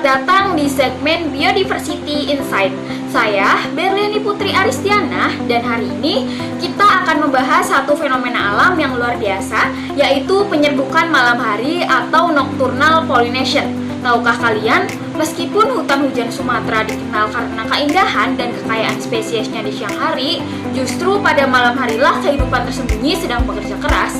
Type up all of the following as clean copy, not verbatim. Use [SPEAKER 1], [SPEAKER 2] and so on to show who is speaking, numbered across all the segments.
[SPEAKER 1] datang di segmen Biodiversity Insight. Saya Berliani Putri Aristiana dan hari ini kita akan membahas satu fenomena alam yang luar biasa, yaitu penyerbukan malam hari atau nocturnal pollination. Tahukah kalian, meskipun hutan hujan Sumatera dikenal karena keindahan dan kekayaan spesiesnya di siang hari, justru pada malam harilah kehidupan tersembunyi sedang bekerja keras.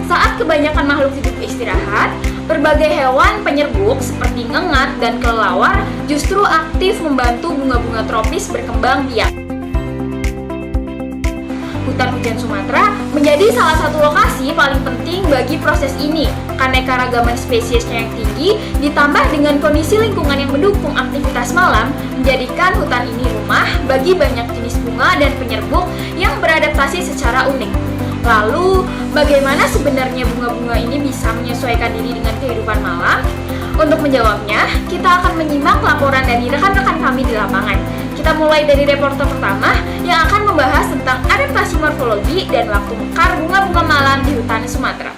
[SPEAKER 1] Saat kebanyakan makhluk hidup istirahat, berbagai hewan penyerbuk seperti ngengat dan kelelawar justru aktif membantu bunga-bunga tropis berkembang biak. Hutan hujan Sumatera menjadi salah satu lokasi paling penting bagi proses ini. Keanekaragaman spesiesnya yang tinggi ditambah dengan kondisi lingkungan yang mendukung aktivitas malam menjadikan hutan ini rumah bagi banyak jenis bunga dan penyerbuk yang beradaptasi secara unik. Lalu, bagaimana sebenarnya bunga-bunga ini bisa menyesuaikan diri dengan kehidupan malam? Untuk menjawabnya, kita akan menyimak laporan dari rekan-rekan kami di lapangan. Kita mulai dari reporter pertama yang akan membahas tentang adaptasi morfologi dan waktu mekar bunga-bunga malam di hutan Sumatera.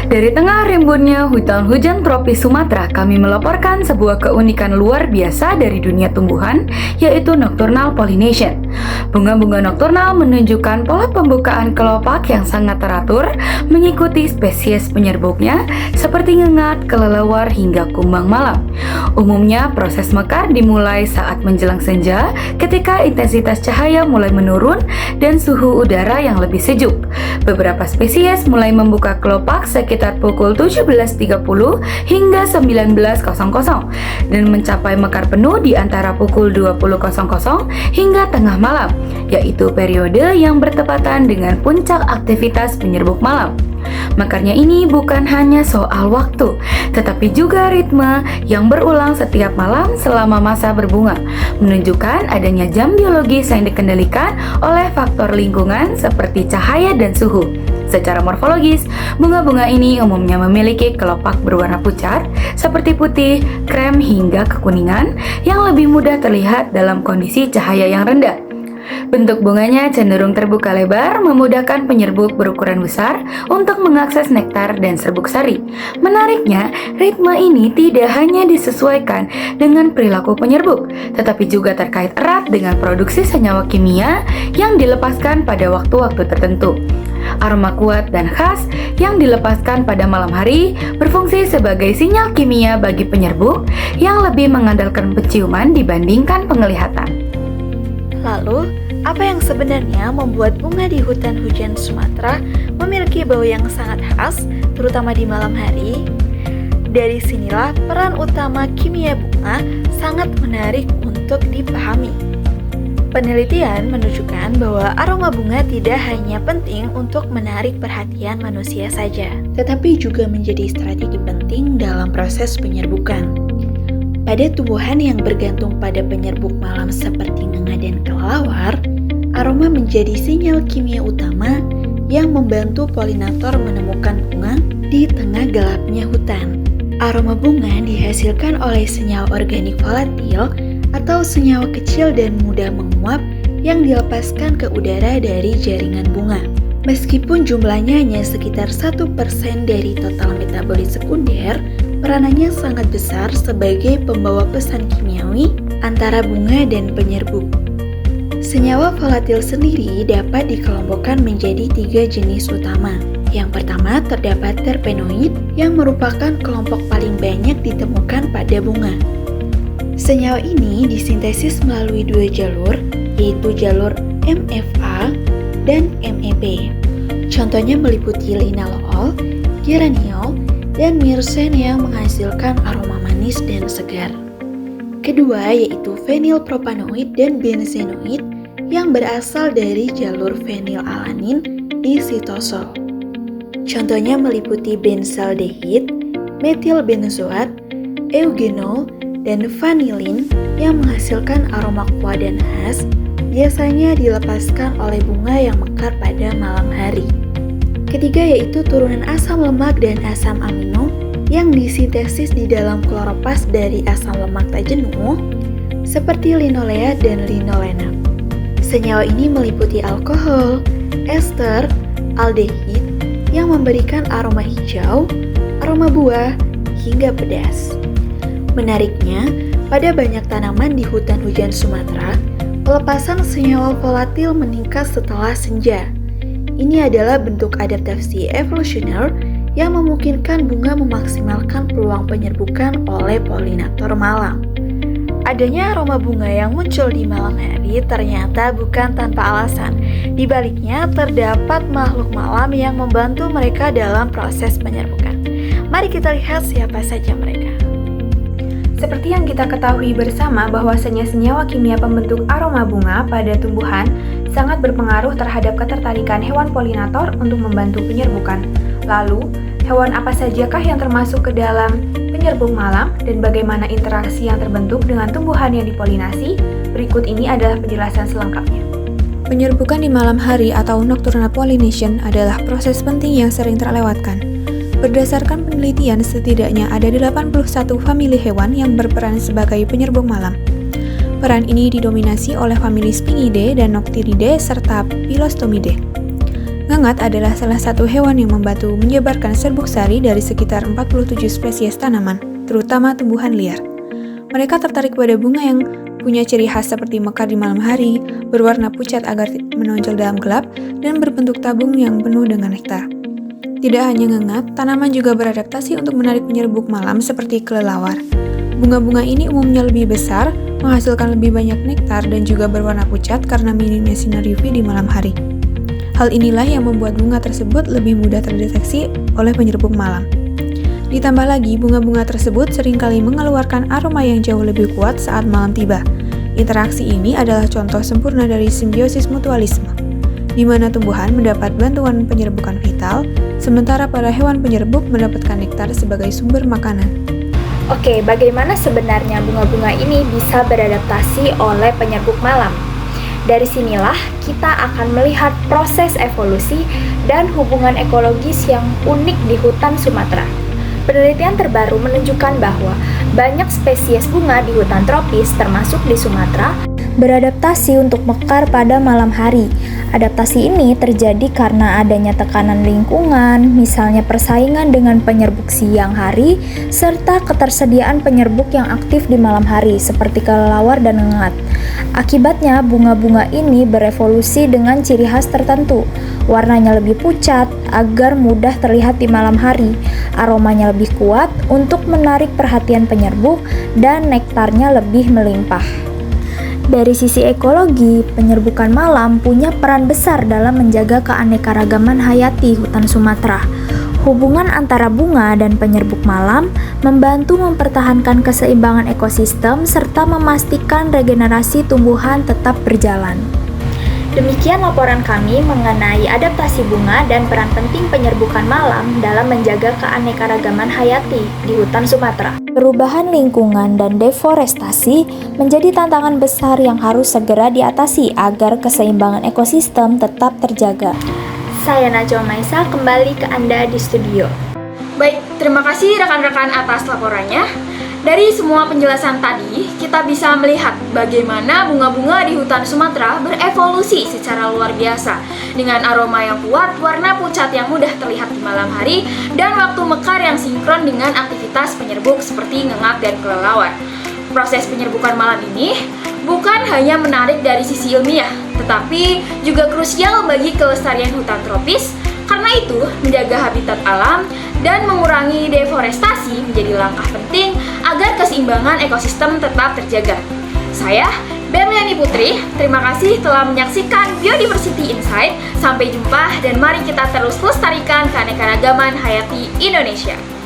[SPEAKER 2] Dari tengah rimbunnya hutan hujan tropis Sumatera, kami melaporkan sebuah keunikan luar biasa dari dunia tumbuhan, yaitu nocturnal pollination. Bunga-bunga nokturnal menunjukkan pola pembukaan kelopak yang sangat teratur, mengikuti spesies penyerbuknya seperti ngengat, kelelawar, hingga kumbang malam. Umumnya, proses mekar dimulai saat menjelang senja ketika intensitas cahaya mulai menurun dan suhu udara yang lebih sejuk. Beberapa spesies mulai membuka kelopak sekitar pukul 17.30 hingga 19.00 dan mencapai mekar penuh di antara pukul 20.00 hingga tengah malam, yaitu periode yang bertepatan dengan puncak aktivitas penyerbuk malam. Mekarnya ini bukan hanya soal waktu, tetapi juga ritme yang berulang setiap malam selama masa berbunga, menunjukkan adanya jam biologis yang dikendalikan oleh faktor lingkungan seperti cahaya dan suhu. Secara morfologis, bunga-bunga ini umumnya memiliki kelopak berwarna pucat, seperti putih, krem, hingga kekuningan, yang lebih mudah terlihat dalam kondisi cahaya yang rendah. Bentuk bunganya cenderung terbuka lebar, memudahkan penyerbuk berukuran besar untuk mengakses nektar dan serbuk sari. Menariknya, ritme ini tidak hanya disesuaikan dengan perilaku penyerbuk, tetapi juga terkait erat dengan produksi senyawa kimia yang dilepaskan pada waktu-waktu tertentu. Aroma kuat dan khas yang dilepaskan pada malam hari berfungsi sebagai sinyal kimia bagi penyerbuk yang lebih mengandalkan penciuman dibandingkan penglihatan.
[SPEAKER 3] Lalu, apa yang sebenarnya membuat bunga di hutan hujan Sumatera memiliki bau yang sangat khas, terutama di malam hari? Dari sinilah peran utama kimia bunga sangat menarik untuk dipahami. Penelitian menunjukkan bahwa aroma bunga tidak hanya penting untuk menarik perhatian manusia saja, tetapi juga menjadi strategi penting dalam proses penyerbukan. Pada tumbuhan yang bergantung pada penyerbuk malam seperti ngengat dan kelelawar, aroma menjadi sinyal kimia utama yang membantu polinator menemukan bunga di tengah gelapnya hutan. Aroma bunga dihasilkan oleh senyawa organik volatil atau senyawa kecil dan mudah menguap yang dilepaskan ke udara dari jaringan bunga. Meskipun jumlahnya hanya sekitar 1% dari total metabolit sekunder, peranannya sangat besar sebagai pembawa pesan kimiawi antara bunga dan penyerbuk. Senyawa volatil sendiri dapat dikelompokkan menjadi 3 jenis utama. Yang pertama terdapat terpenoid yang merupakan kelompok paling banyak ditemukan pada bunga. Senyawa ini disintesis melalui 2 jalur, yaitu jalur MFA dan MEP. Contohnya meliputi linalool, geraniol, dan myrcene yang menghasilkan aroma manis dan segar. Kedua yaitu fenilpropanoid dan benzenoid yang berasal dari jalur fenilalanin di sitosol. Contohnya meliputi benzaldehid, metilbenzoat, eugenol, dan vanilin yang menghasilkan aroma kuat dan khas, biasanya dilepaskan oleh bunga yang mekar pada malam hari. Ketiga yaitu turunan asam lemak dan asam amino yang disintesis di dalam kloroplast dari asam lemak tak jenuh, seperti linolea dan linolena. Senyawa ini meliputi alkohol, ester, aldehid yang memberikan aroma hijau, aroma buah, hingga pedas. Menariknya, pada banyak tanaman di hutan hujan Sumatera, pelepasan senyawa volatil meningkat setelah senja. Ini adalah bentuk adaptasi evolusioner yang memungkinkan bunga memaksimalkan peluang penyerbukan oleh polinator malam. Adanya aroma bunga yang muncul di malam hari ternyata bukan tanpa alasan. Di baliknya terdapat makhluk malam yang membantu mereka dalam proses penyerbukan. Mari kita lihat siapa saja mereka.
[SPEAKER 4] Seperti yang kita ketahui bersama bahwasanya senyawa kimia pembentuk aroma bunga pada tumbuhan sangat berpengaruh terhadap ketertarikan hewan polinator untuk membantu penyerbukan. Lalu, hewan apa sajakah yang termasuk ke dalam penyerbuk malam dan bagaimana interaksi yang terbentuk dengan tumbuhan yang dipolinasi? Berikut ini adalah penjelasan selengkapnya.
[SPEAKER 5] Penyerbukan di malam hari atau nocturnal pollination adalah proses penting yang sering terlewatkan. Berdasarkan penelitian, setidaknya ada 81 famili hewan yang berperan sebagai penyerbuk malam. Peran ini didominasi oleh famili Sphingidae dan Noctiridae serta Pilostomidae. Ngengat adalah salah satu hewan yang membantu menyebarkan serbuk sari dari sekitar 47 spesies tanaman, terutama tumbuhan liar. Mereka tertarik pada bunga yang punya ciri khas seperti mekar di malam hari, berwarna pucat agar menonjol dalam gelap, dan berbentuk tabung yang penuh dengan nektar. Tidak hanya ngengat, tanaman juga beradaptasi untuk menarik penyerbuk malam seperti kelelawar. Bunga-bunga ini umumnya lebih besar, menghasilkan lebih banyak nektar, dan juga berwarna pucat karena minimnya sinar UV di malam hari. Hal inilah yang membuat bunga tersebut lebih mudah terdeteksi oleh penyerbuk malam. Ditambah lagi, bunga-bunga tersebut seringkali mengeluarkan aroma yang jauh lebih kuat saat malam tiba. Interaksi ini adalah contoh sempurna dari simbiosis mutualisme, di mana tumbuhan mendapat bantuan penyerbukan vital, sementara para hewan penyerbuk mendapatkan nektar sebagai sumber makanan.
[SPEAKER 1] Oke, bagaimana sebenarnya bunga-bunga ini bisa beradaptasi oleh penyerbuk malam? Dari sinilah kita akan melihat proses evolusi dan hubungan ekologis yang unik di hutan Sumatera. Penelitian terbaru menunjukkan bahwa banyak spesies bunga di hutan tropis termasuk di Sumatera beradaptasi untuk mekar pada malam hari. Adaptasi ini terjadi karena adanya tekanan lingkungan, misalnya persaingan dengan penyerbuk siang hari, serta ketersediaan penyerbuk yang aktif di malam hari, seperti kelelawar dan ngengat. Akibatnya, bunga-bunga ini berevolusi dengan ciri khas tertentu. Warnanya lebih pucat agar mudah terlihat di malam hari, aromanya lebih kuat untuk menarik perhatian penyerbuk, dan nektarnya lebih melimpah. Dari sisi ekologi, penyerbukan malam punya peran besar dalam menjaga keanekaragaman hayati hutan Sumatera. Hubungan antara bunga dan penyerbuk malam membantu mempertahankan keseimbangan ekosistem serta memastikan regenerasi tumbuhan tetap berjalan. Demikian laporan kami mengenai adaptasi bunga dan peran penting penyerbukan malam dalam menjaga keanekaragaman hayati di hutan Sumatera. Perubahan lingkungan dan deforestasi menjadi tantangan besar yang harus segera diatasi agar keseimbangan ekosistem tetap terjaga. Saya Najwa Maisa, kembali ke Anda di studio. Baik, terima kasih rekan-rekan atas laporannya. Dari semua penjelasan tadi, kita bisa melihat bagaimana bunga-bunga di hutan Sumatera berevolusi secara luar biasa dengan aroma yang kuat, warna pucat yang mudah terlihat di malam hari, dan waktu mekar yang sinkron dengan aktivitas penyerbuk seperti ngengat dan kelelawar. Proses penyerbukan malam ini bukan hanya menarik dari sisi ilmiah, tetapi juga krusial bagi kelestarian hutan tropis. Karena itu, menjaga habitat alam dan mengurangi deforestasi menjadi langkah penting agar keseimbangan ekosistem tetap terjaga. Saya, Berliani Putri, terima kasih telah menyaksikan Biodiversity Insight. Sampai jumpa dan mari kita terus lestarikan keanekaragaman hayati Indonesia.